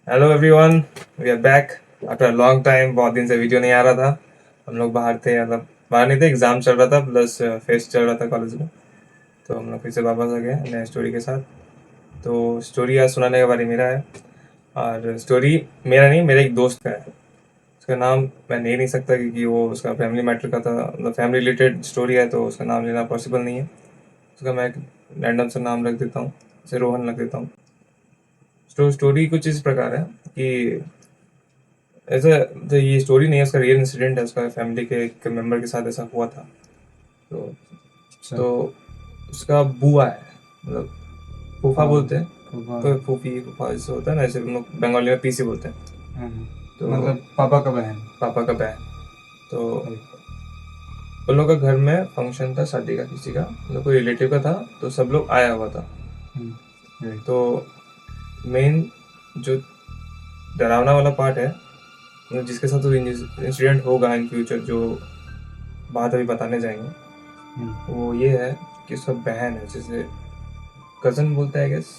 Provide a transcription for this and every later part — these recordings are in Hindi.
Hello everyone, we are back after long time. बहुत दिन से वीडियो नहीं आ रहा था। हम लोग बाहर थे, मतलब बाहर नहीं थे, एग्जाम चल रहा था प्लस फेस्ट चल रहा था कॉलेज में। तो हम लोग फिर से वापस आ गए नए स्टोरी के साथ। तो स्टोरी आज सुनाने का बारी मेरा है। और स्टोरी मेरा नहीं, मेरे एक दोस्त का है। उसका नाम मैं ले नहीं सकता क्योंकि वो उसका फैमिली मैटर का था, मतलब फैमिली रिलेटेड स्टोरी है, तो उसका नाम लेना पॉसिबल नहीं है। उसका मैं एक रैंडम सा नाम रख देता हूँ, जैसे रोहन रख देता हूँ। स्टोरी कुछ इस प्रकार है कि ऐसा, तो ये स्टोरी नहीं है, उसका रियल इंसिडेंट है। उसका फैमिली के एक मेंबर के साथ ऐसा हुआ था। तो अच्छा। तो उसका बुआ है, मतलब फूफा हाँ, बोलते हैं। फूफा। तो फूफी फूफा जैसे होता है ना, ऐसे हम लोग बंगाली में पीसी बोलते हैं। हाँ, तो मतलब पापा का बहन। पापा का बहन। तो राइट। उन लोग का घर में फंक्शन था, शादी का, किसी का, मतलब कोई रिलेटिव का था। तो सब लोग आया हुआ था। राइट। तो मेन जो डरावना वाला पार्ट है, मतलब जिसके साथ तो इंसिडेंट होगा इन फ्यूचर, जो बात अभी बताने जाएंगे, वो ये है कि उसका बहन है, जैसे कजन बोलता है गेस।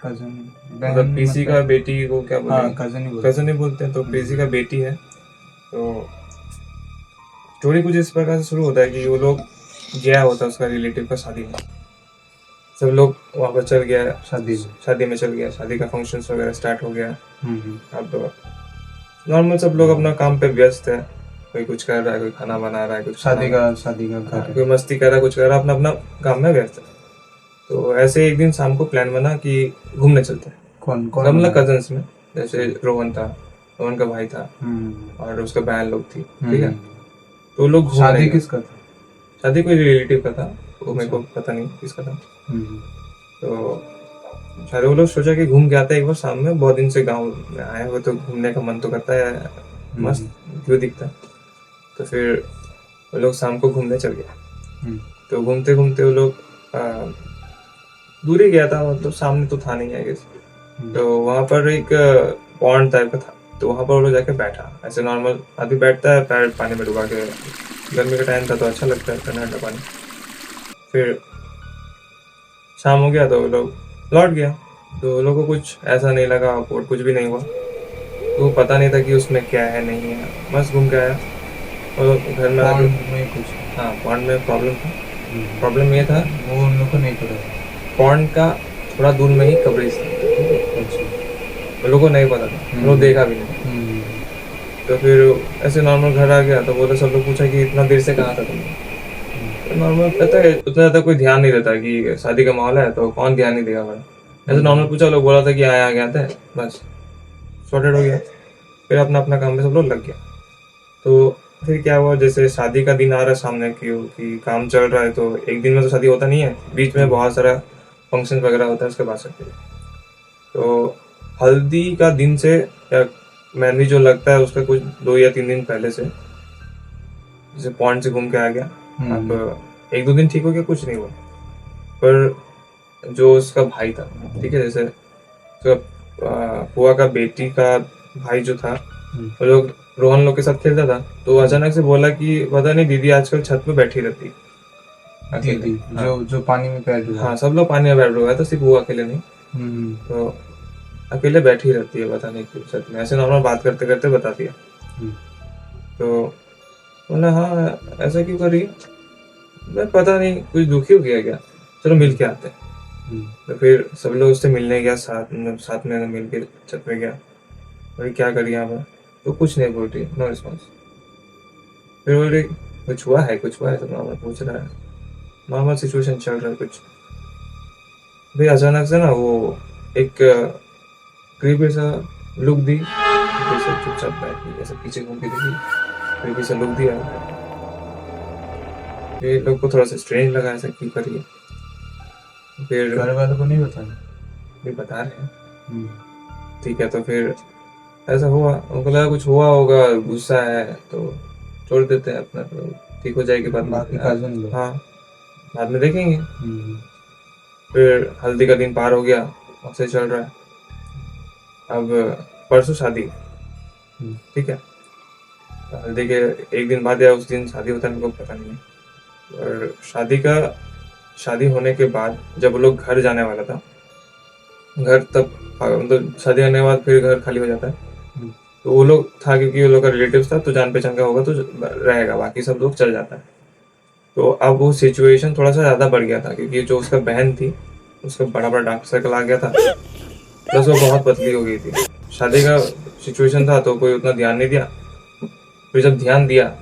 कजन। मतलब बहन पीसी का मतलब। बेटी को क्या हाँ, बोलेंगे, कजन ही बोलते कजन ही हैं। बोलते हैं। तो पीसी का बेटी है। तो स्टोरी कुछ इस प्रकार से शुरू होता है कि वो लोग गया होता है उसका रिलेटिव का शादी में। सब लोग वहाँ पर चल गया, शादी में। शादी में चल गया, शादी का फंक्शंस वगैरह स्टार्ट हो गया। हम्म। अब नॉर्मल सब लोग अपना काम पे व्यस्त है। कोई कुछ कर रहा है, कोई खाना बना रहा है, कुछ खाना शादी का घर हाँ, है। कोई मस्ती कर रहा है, कुछ कर रहा है, अपना अपना काम में व्यस्त है। तो ऐसे एक दिन शाम को प्लान बना कि घूमने चलते हैं। कौन सब कौन मतलब बनाया? कजन्स में, जैसे अच्छा। रोहन था, रोहन का भाई था, हम्म। और उसका बहन लोग थी। ठीक है। हम्म। तो वो लोग घूमने शादी गए। किसका था? शादी कोई रिलेटिव का था, वो मेरे अच्छा। को पता नहीं किसका था। हम्म। तो शायद वो लोग सोचा कि घूम के आते हैं एक बार शाम में, बहुत दिन से गाँव में आए हुए, तो घूमने का मन तो करता है, मस्त हम्म। व्यू दिखता है। तो फिर वो लोग शाम को घूमने चल गए। हम्म। तो घूमते घूमते वो लोग दूर ही गया था, मतलब सामने तो था नहीं, आई गेस। हम्म। तो वहाँ पर एक पॉन्ड टाइप का था। तो वहाँ पर वो लोग जाके बैठा, ऐसे नॉर्मल आदमी बैठता है पैर पानी में डुबा के। गर्मी का टाइम था तो अच्छा लगता है ठंडा ठंडा पानी। फिर शाम हो गया तो वो लोग लौट गया। तो वो लोग को कुछ ऐसा नहीं लगा और कुछ भी नहीं हुआ। तो पता नहीं था कि उसमें क्या है नहीं है, मस्त घूम के आया। और घर में आके, पॉन्ड में कुछ है। हाँ पॉन्ड में प्रॉब्लम था। प्रॉब्लम ये था, हम्म। वो उन लोग को नहीं पता था। पॉन्ड का थोड़ा दूर में ही कब्रिस्तान था। ठीक है। अच्छा। उन लोगों को नहीं पता था, उन लोग देखा भी नहीं। हम्म। तो फिर ऐसे नॉर्मल घर आ गया तो बोले, सब लोग पूछा कि इतना देर से कहाँ था तुम। तो नॉर्मल पता है, उतना ज़्यादा कोई ध्यान नहीं रहता कि शादी का माहौल है तो कौन ध्यान नहीं देगा बड़ा। ऐसे नॉर्मल पूछा, लोग बोला था कि आया गया था, बस सॉर्टेड हो गया। फिर अपना अपना काम में सब लोग लग गया। तो फिर क्या हुआ, जैसे शादी का दिन आ रहा है सामने, कि काम चल रहा है, तो एक दिन में तो शादी होता नहीं है, बीच में बहुत सारा फंक्शन वगैरह होता है उसके बाद सब। तो हल्दी का दिन से, या मेहंदी जो लगता है उसका कुछ 2 या 3 दिन पहले से, जैसे पॉइंट से घूम के आ गया। अब 1-2 दिन ठीक हो गया, कुछ नहीं हुआ। पर जो उसका भाई था, ठीक है, जैसे उसका बुआ का बेटी का भाई जो था, वो लोग रोहन लोग के साथ खेलता था। तो वो अचानक से बोला कि पता नहीं दीदी आजकल छत पे बैठी रहती अकेले। दीदी हाँ, जो पानी में पैर डुबा हाँ है। सब लोग पानी में बैठ गया था, सिर्फ वो अकेले नहीं। हम्म। तो अकेले बैठी रहती है, पता नहीं क्यों छत में, ऐसे नॉर्मल बात करते करते बता दिया। तो बोला हाँ ऐसा क्यों कर रही है। मैं पता नहीं, कुछ दुखी हो गया क्या, चलो मिल के आते हैं। तो फिर सब लोग उससे मिलने गया, साथ में मिल के छत पे गया। बोले क्या करिए यहाँ पर। तो कुछ नहीं बोल रही, नो रिस्पॉन्स। फिर बोल रही कुछ हुआ है, तो नॉर्मल पूछ रहा है, नॉर्मल सिचुएशन चल रहा है कुछ। फिर अचानक से ना वो एक क्रीपी सा लुक दी, जैसे चुपचाप बैठी, ऐसे पीछे घूम के देखी, क्रीपी सा लुक दिया। फिर लोग को थोड़ा सा स्ट्रेंज लगा, ऐसा क्यों करिए। फिर घर वालों को नहीं बताया? भी बता रहे हैं, ठीक है। तो फिर ऐसा हुआ, उनको लगा कुछ हुआ होगा, गुस्सा है, तो छोड़ देते हैं अपना, तो ठीक हो जाएगी बाद में। बाकी कजन लोग। हाँ, बाद में देखेंगे। फिर हल्दी का दिन पार हो गया, ऐसे चल रहा है। अब परसों शादी, ठीक है। हल्दी के एक दिन बाद या उस दिन शादी होता है, मेरे को पता नहीं है। और शादी होने के बाद जब वो लोग घर जाने वाला था, घर तब मतलब शादी करने के बाद फिर घर खाली हो जाता है। हम्म, तो वो लोग था, क्योंकि वो लोग का रिलेटिव्स था, तो जान पहचान का होगा तो रहेगा, बाकी सब लोग चल जाता है। तो अब वो सिचुएशन थोड़ा सा ज़्यादा बढ़ गया था, क्योंकि जो उसका बहन थी उसका बड़ा बड़ा डार्क सर्कल आ गया था, प्लस वो बहुत पतली हो गई थी। शादी का सिचुएशन था तो कोई उतना ध्यान नहीं दिया। फिर जब ध्यान दिया,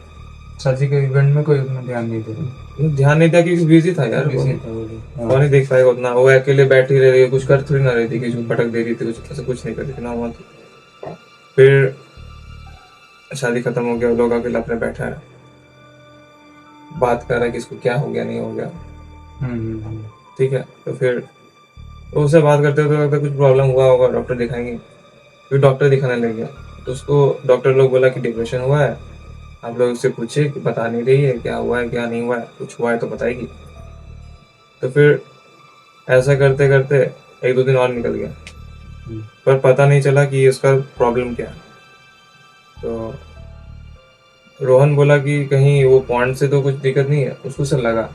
शादी के इवेंट में कोई उतना ध्यान नहीं दे रहा, ध्यान नहीं दिया क्योंकि बिजी था यार, बिजी था वो लोग। कौन हाँ, नहीं देख पाएगा उतना। वो अकेले बैठी रह रही है, कुछ कर थोड़ी ना रही थी, किसी को पटक दे रही थी, कुछ ऐसा कुछ नहीं कर रही थी, नॉर्मल थी। फिर शादी खत्म हो गया, वो लोग अकेला अपने बैठा है, बात कर रहा है कि इसको क्या हो गया, नहीं हो गया। ठीक है, तो फिर तो उससे बात करते होते लगता है कुछ प्रॉब्लम हुआ होगा, डॉक्टर दिखाएंगे। फिर डॉक्टर दिखाने लग गया, तो उसको डॉक्टर लोग बोला कि डिप्रेशन हुआ है। आप लोग उससे पूछे कि बता नहीं रही है, क्या हुआ है क्या नहीं हुआ है, कुछ हुआ है तो बताएगी। तो फिर ऐसा करते करते 1-2 दिन और निकल गया, पर पता नहीं चला कि इसका प्रॉब्लम क्या है। तो रोहन बोला कि कहीं वो पॉइंट से तो कुछ दिक्कत नहीं है, उसको से लगा,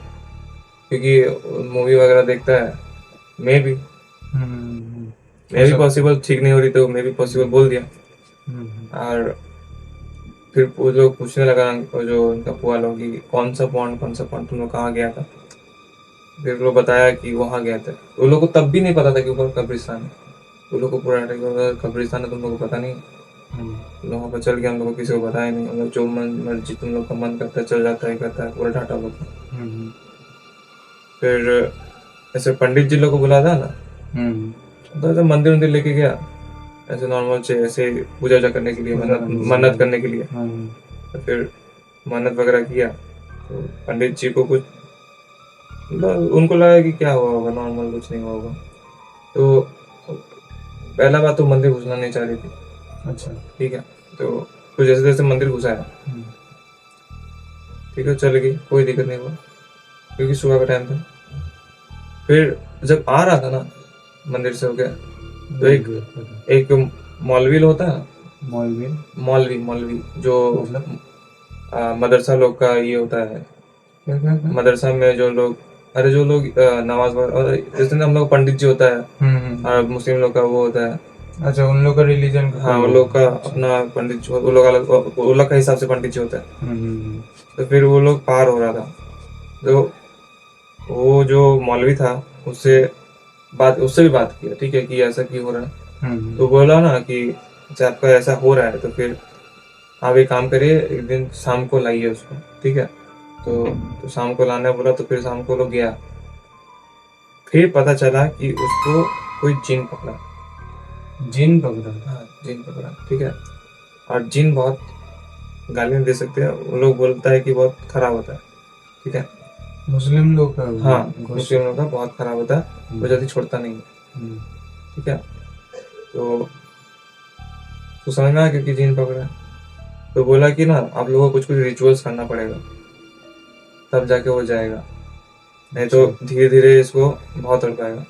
क्योंकि मूवी वगैरह देखता है। मे भी पॉसिबल ठीक नहीं हो रही, तो मे भी पॉसिबल बोल दिया। और फिर वो लोग पूछने लगा, वो जो उनका पुआ लोग, कि कौन सा पॉइंट तुम लोग कहाँ गया था। फिर लोग बताया कि वहाँ गए थे। वो लोग को तब भी नहीं पता था कि ऊपर कब्रिस्तान है। वो लोग को पूरा कब्रिस्तान है, तुम लोग को पता नहीं है। वहाँ पर चल गया, हम लोग को किसी को बताया नहीं। हम लोग जो मर्जी तुम लोग का मन करता है चल जाता है, करता है, पूरा डाटा लोग। फिर ऐसे पंडित जी लोग को बुला था ना, तो ऐसे मंदिर वंदिर लेके गया, ऐसे नॉर्मल से ऐसे पूजा वूजा करने के लिए, मन्नत करने के लिए। तो फिर मन्नत वगैरह किया, तो पंडित जी को कुछ उनको लगा कि क्या हुआ होगा, नॉर्मल कुछ नहीं हुआ होगा। तो पहला बात तो मंदिर घुसना नहीं चाह रही थी। अच्छा, ठीक है, तो जैसे जैसे मंदिर घुसाया, ठीक है, चल गई, कोई दिक्कत नहीं हुआ, क्योंकि सुबह का टाइम था। फिर जब आ रहा था ना मंदिर से होके, तो एक मौलवी होता है, मौलवी जो मदरसा लोग का ये होता है। मदरसा में जो लोग, अरे जो लोग नमाज और जैसे हम लोग पंडित जी होता है, और मुस्लिम लोग का वो होता है। अच्छा, उन लोग का रिलीजन का, हाँ, उन लोग का अपना पंडित जी, वो लोग अलग, वो लोग का हिसाब से पंडित जी होता है। तो फिर वो लोग पार हो रहा था, तो वो जो मौलवी था उससे भी बात किया, ठीक है, कि ऐसा क्यों हो रहा है। तो बोला ना कि अच्छा आपका ऐसा हो रहा है, तो फिर आप एक काम करिए, एक दिन शाम को लाइए उसको, ठीक है। तो शाम को लाने बोला, तो फिर शाम को लोग गया। फिर पता चला कि उसको कोई जिन पकड़ा। हाँ, जिन पकड़ा, ठीक है। और जिन बहुत गालियाँ दे सकते हैं, वो लोग बोलता है कि बहुत खराब होता है, ठीक है। मुस्लिम लोग का, हाँ, मुस्लिम लोग का बहुत खराब होता है, वो जल्दी छोड़ता नहीं है, ठीक है। तो समझ में आया क्योंकि जिन पकड़ा है। तो बोला कि ना आप लोगों को कुछ कुछ रिचुअल्स करना पड़ेगा, तब जाके वो जाएगा, नहीं तो धीरे धीरे इसको बहुत तड़ पाएगा।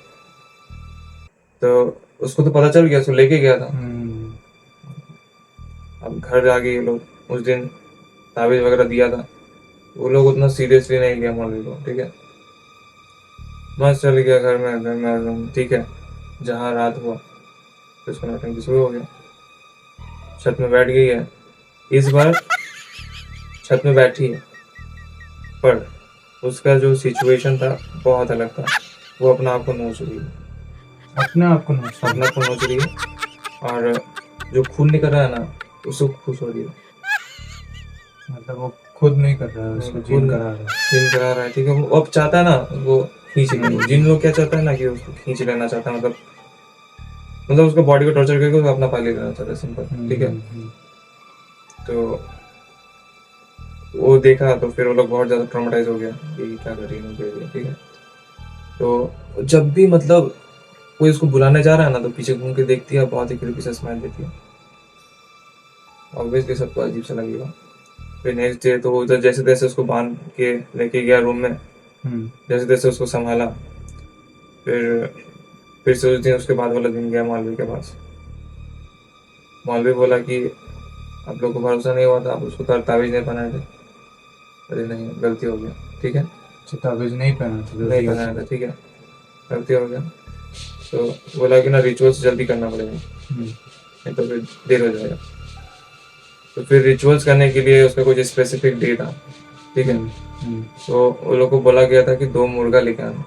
तो उसको तो पता चल गया, उसको लेके गया था। अब घर जाके ये लोग उस दिन ताबीज वगैरह दिया था, वो लोग उतना सीरियसली नहीं लिया मौलवी को, ठीक है। मस्त चल गया घर में, ठीक है। जहाँ रात हुआ तो उसको नौटंकी शुरू हो गया। छत में बैठ गई है, इस बार छत में बैठी है, पर उसका जो सिचुएशन था बहुत अलग था। वो अपना आप को नोच रही है, अपना आप को नोच रही है, और जो खून निकल रहा है ना, उसको खुश हो रही है। मतलब वो खुद नहीं कर रहा है, उसको जिन करा रहा है। ठीक है। वो अब चाहता है ना, वो खींच ले। जिन लोग क्या चाहता है ना, कि उसको खींच लेना चाहता है, मतलब उसको बॉडी को टॉर्चर करके उसको अपना पा लेना चाहता है, सिंपल, ठीक है। तो वो देखा, तो फिर वो लोग बहुत ज्यादा ट्रॉमेटाइज हो गया कि क्या कर रही है, ठीक है। तो जब भी मतलब कोई उसको बुलाने जा रहा है ना, तो पीछे घूम के देखती है, बहुत ही क्रीपी सा स्माइल देती है। ऑब्वियसली सबको अजीब सा लगेगा। फिर नेक्स्ट डे तो उधर जैसे तैसे उसको बांध के लेके गया रूम में, जैसे तैसे उसको संभाला। फिर से उस दिन, उसके बाद वाला दिन गया मौलवी के पास। मौलवी बोला कि आप लोग को भरोसा नहीं हुआ था, आप उसको ताबीज नहीं पहनाए थे। अरे नहीं, गलती हो गया, ठीक है। ताबीज नहीं पहना था, नहीं पहनाया था, ठीक है, गलती हो गया। तो बोला कि ना रिचुअल्स जल्दी करना पड़ेगा, नहीं तो फिर देर हो जाएगा। तो फिर रिचुअल्स करने के लिए उसका कुछ स्पेसिफिक डे था, ठीक है। तो वो लोग को बोला गया था कि 2 मुर्गा लेके आना।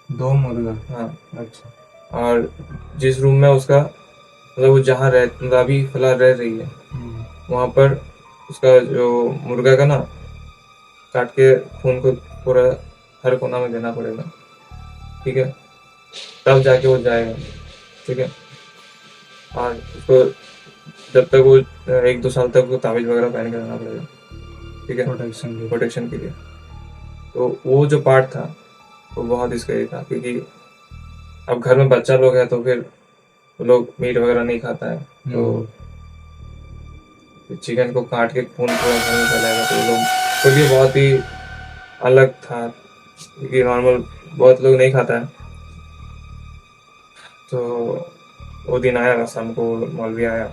2 मुर्गा? हाँ। अच्छा। और जिस रूम में उसका मतलब वो जहाँ रह मतलब अभी फिलहाल रह रही है वहाँ पर उसका जो मुर्गा का ना काट के खून को पूरा हर कोना में देना पड़ेगा, ठीक है, तब जाके वो जाएगा, ठीक है। और उसको जब तक वो 1-2 साल तक वो ताबीज वगैरह पहन के रहना पड़ेगा, ठीक है, प्रोटेक्शन के लिए। तो वो जो पार्ट था वो बहुत स्कैरी था, क्योंकि अब घर में बच्चा लोग है तो फिर वो लोग मीट वगैरह नहीं खाता है, तो चिकन को काट के खून पूरा घर में फैलाएगा, तो वो लोग के लिए बहुत ही अलग था, क्योंकि नॉर्मल बहुत लोग नहीं खाता है। तो वो दिन आया, शाम को मौलवी आया,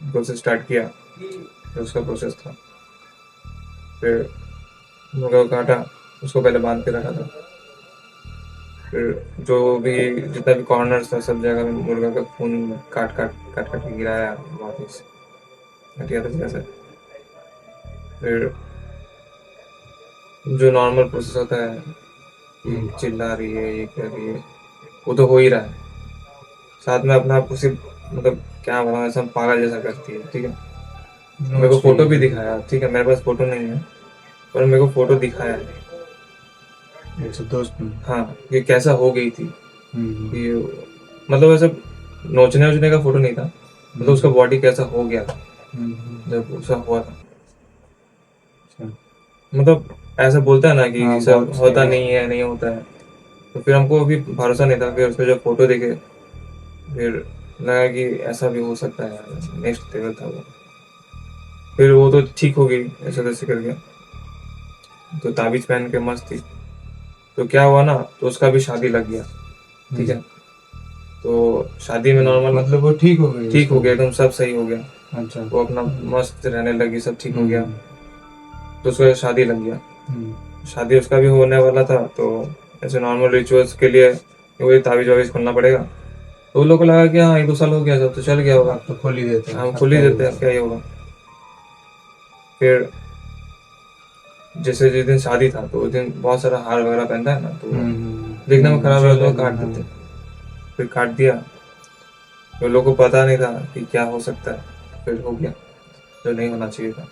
प्रोसेस स्टार्ट किया, फिर उसका प्रोसेस था। फिर मुर्गा को काटा, उसको पहले बांध के रखा था, फिर जो भी जितना भी कॉर्नर्स था सब जगह में मुर्गा का खून काट के गिराया, बहुत ही घटिया तरीके से। फिर जो नॉर्मल प्रोसेस होता है कि चिल्ला रही है, ये कर रही है, वो तो हो ही रहा है, साथ में अपना आप को सिर्फ मतलब क्या बताऊँ, ऐसा पागल जैसा करती है, ठीक है। मेरे को फोटो भी दिखाया, ठीक है, मेरे पास फोटो नहीं है पर मेरे को फोटो दिखाया है। अच्छा, दोस्त ने? हाँ, ये कैसा हो गई थी कि मतलब ऐसा नोचने वोचने का फोटो नहीं था, मतलब उसका बॉडी कैसा हो गया था जब उसका हुआ था। मतलब ऐसा बोलता है ना कि सब होता नहीं है, नहीं होता है, तो फिर हमको भी भरोसा नहीं था। फिर उसका जब फोटो देखे फिर लगा कि ऐसा भी हो सकता है, नेक्स्ट लेवल था वो। फिर वो तो ठीक हो गई ऐसे तैसे करके, तो ताबीज पहन के मस्त थी। तो क्या हुआ ना, तो उसका भी शादी लग गया, ठीक है। तो शादी में नॉर्मल मतलब वो ठीक हो गई? ठीक हो गया, एकदम सब सही हो गया। अच्छा। वो अपना मस्त रहने लगी, सब ठीक हो गया। तो उसका शादी लग गया, शादी उसका भी होने वाला था। तो ऐसे नॉर्मल रिचुअल्स के लिए वही ताबीज वाबीज खोलना पड़ेगा। तो वो लोग को लगा कि हाँ 1-2 साल हो गया, सब तो चल गया होगा, तो खोल ही देते हैं, हम खोल ही देते हैं, क्या ही होगा। फिर जैसे जिस दिन शादी था तो उस दिन बहुत सारा हार वगैरह पहनता है ना, तो देखने में खराब लगा तो काट देते। फिर काट दिया, तो लोग को पता नहीं था कि क्या हो सकता है, फिर हो गया जो नहीं होना चाहिए था।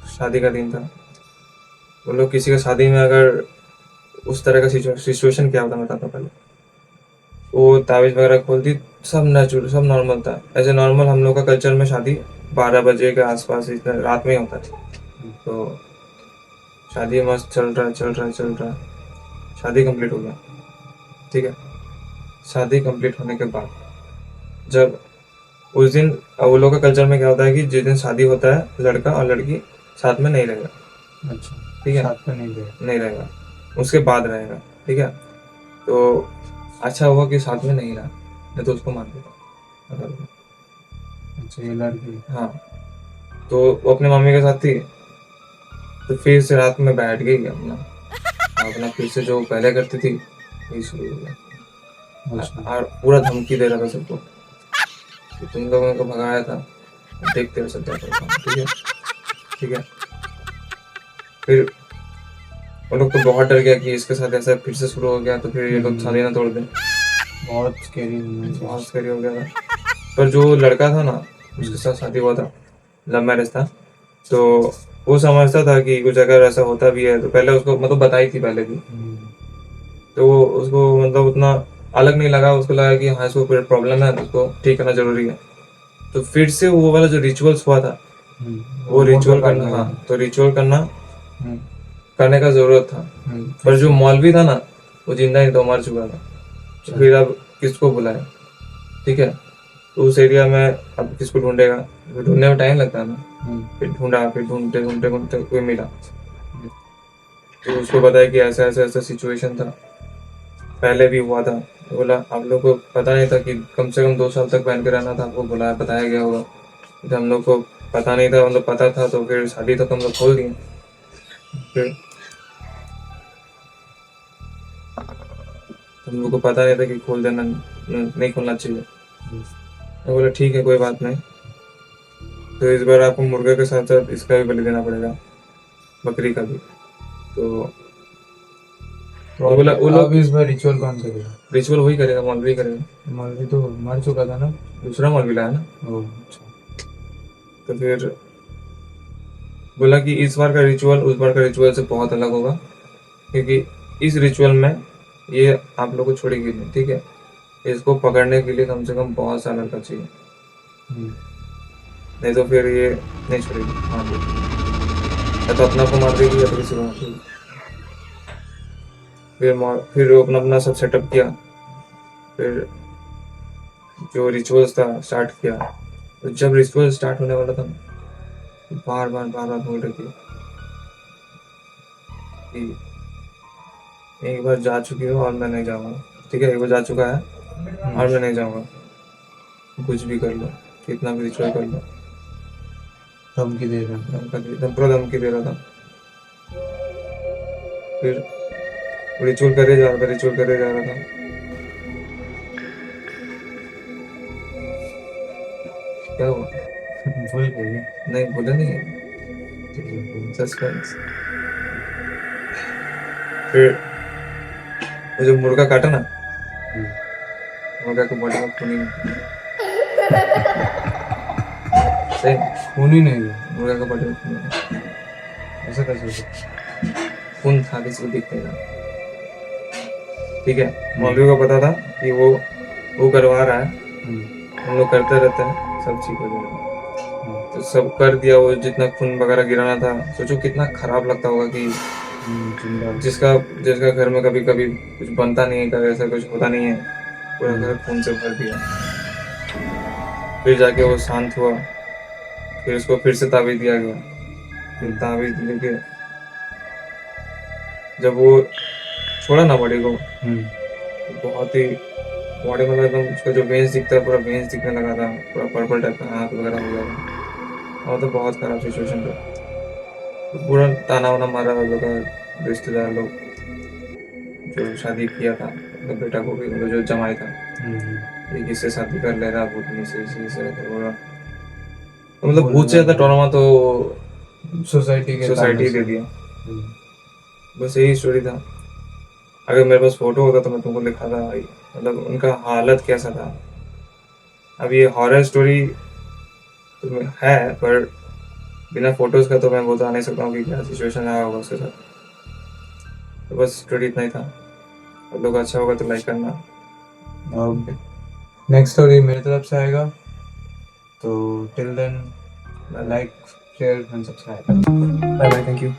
शादी का दिन था, वो लोग किसी का शादी में अगर उस तरह का सिचुएशन क्या होता मैं बताता पहले। वो ताबीज वगैरह खोलती, सब नेचुरल, सब नॉर्मल था। ऐसे नॉर्मल हम लोग का कल्चर में शादी 12 बजे के आसपास इतना रात में ही होता था। तो शादी मस्त चल रहा है, शादी कंप्लीट हो गया, ठीक है। शादी कंप्लीट होने के बाद जब उस दिन वो लोग का कल्चर में क्या होता है कि जिस दिन शादी होता है लड़का और लड़की साथ में नहीं रहेगा, अच्छा, ठीक है, साथ में नहीं रहेगा, उसके बाद रहेगा, ठीक है। तो अच्छा हुआ कि साथ में नहीं रहा, नहीं तो उसको मार देता। अच्छा, ये लड़की? हाँ, तो वो अपने मम्मी के साथ थी, तो फिर से रात में बैठ गई अपना फिर से जो पहले करती थी वही शुरू हो गया। और पूरा धमकी दे रहा था सबको कि तुम लोगों को भगाया था, देखते रह सकते, ठीक है, ठीक है। फिर वो लोग तो बहुत डर गया कि इसके साथ ऐसा फिर से शुरू हो गया, तो फिर ये लोग शादी ना तोड़ दें। बहुत स्कैरी हो गया था। पर जो लड़का था ना उसके साथ शादी हुआ था, लव मैरिज था, तो वो समझता था कि कुछ अगर ऐसा होता भी है तो पहले उसको मतलब बताई थी पहले भी, तो उसको मतलब उतना अलग नहीं लगा। उसको लगा कि हाँ इसको कोई प्रॉब्लम है तो उसको ठीक करना जरूरी है। तो फिर से वो वाला जो रिचुअल्स हुआ था वो रिचुअल करना, हाँ, तो रिचुअल करने का जरूरत था। पर जो मौलवी था ना वो जिंदा नहीं था, मर चुका था। तो फिर अब किसको बुलाए, ठीक है। तो उस एरिया में अब किसको ढूंढेगा, ढूंढने में टाइम लगता है ना। फिर ढूंढा, फिर ढूंढते ढूंढते ढूंढते कोई मिला, तो उसको बताया कि ऐसा ऐसा ऐसा सिचुएशन था, पहले भी हुआ था। तो बोला आप लोग को पता नहीं था कि कम से कम 2 साल तक पहन के रहना था, आपको बताया गया होगा। जब हम लोग को पता नहीं था, मतलब पता था तो फिर शादी तक हम लोग खोल दिए। फिर हम लोग को पता नहीं था कि खोल देना नहीं खोलना चाहिए। मैं बोला ठीक है कोई बात नहीं, तो इस बार आपको मुर्गे के साथ साथ इसका भी बलि देना पड़ेगा, बकरी का भी। तो वो बोला वो अब लोग इस बार रिचुअल कौन करेगा? रिचुअल वही करेगा, मौलवी करेगा। मौलवी तो मर चुका था ना। दूसरा मौलवी लाया ना। ओह अच्छा। तो फिर बोला कि इस बार का रिचुअल उस बार का रिचुअल से बहुत अलग होगा, क्योंकि इस रिचुअल में ये आप लोग को छोड़ेगी नहीं, ठीक है। इसको पकड़ने के लिए कम से कम बहुत साल लड़का चाहिए, नहीं तो फिर ये नहीं छोड़ेगी। हाँ या तो अपना को मार देगी या तो किसी को मार देगी। फिर वो अपना अपना सब सेटअप किया, फिर जो रिचुअल्स था स्टार्ट किया। तो जब रिचुअल स्टार्ट होने वाला था बार बार बोल रही थी कि एक बार जा चुकी हो और मैं नहीं जाऊंगा, ठीक है। एक बार जा चुका है और मैं नहीं जाऊंगा, कुछ भी कर लो, कितना भी रिचुअल कर लो। धमकी दे रहा पूरा धमकी दे रहा था। फिर रिचुअल करे जा रहा था, रिचुअल करे जा रहा था। क्या हुआ? भूल गई। नहीं भूला नहीं है, सस्पेंस। फिर वो जो मुर्गा काटा ना, मुर्गा के बॉडी में खून ही नहीं। सही खून ही नहीं हुआ। मुर्गा के बॉडी में खून नहीं। ऐसा कैसे हो सकता? खून था किसी को दिख नहीं रहा, ठीक है। मौलवी को पता था कि वो करवा रहा है, हम लोग करते रहते हैं, सब ठीक हो जाएगा। तो सब कर दिया, वो जितना खून वगैरह गिराना था। सोचो कितना खराब लगता होगा कि जिसका जिसका घर में कभी कभी कुछ बनता नहीं है, कभी ऐसा कुछ होता नहीं है, पूरा घर खून से भर दिया। फिर जाके वो शांत हुआ, फिर उसको फिर से ताबीज दिया गया। फिर ताबीज लेके जब वो छोड़ा ना बॉडी को, बहुत ही बॉडी में एकदम उसका जो वेंस दिखता है पूरा वेंस दिखने लगा था, पूरा पर्पल टाइप का हाथ वगैरह हो गया था। और तो बहुत खराब सिचुएशन था। तो पूरा ताना वाना मारा वो लोग का, रिश्तेदार लोग जो शादी किया था तो बेटा को भी, मतलब जो जमाई था, ये किससे शादी कर ले रहा, भूतनी से बोला। तो मतलब भूत से ज्यादा ट्रॉमा तो सोसाइटी दे दिया। बस यही स्टोरी था। अगर मेरे पास फोटो होता तो मैं तुमको दिखाता भाई, मतलब उनका हालत कैसा था। अब ये हॉरर स्टोरी तो है, पर बिना फोटोज का तो मैं बता नहीं सकता हूँ कि क्या सिचुएशन आया होगा उसके साथ। तो बस स्टोरी इतना ही था। अब लोग अच्छा होगा तो लाइक करना। नेक्स्ट स्टोरी मेरी तरफ से आएगा, तो till then like share and subscribe. Bye bye, thank you.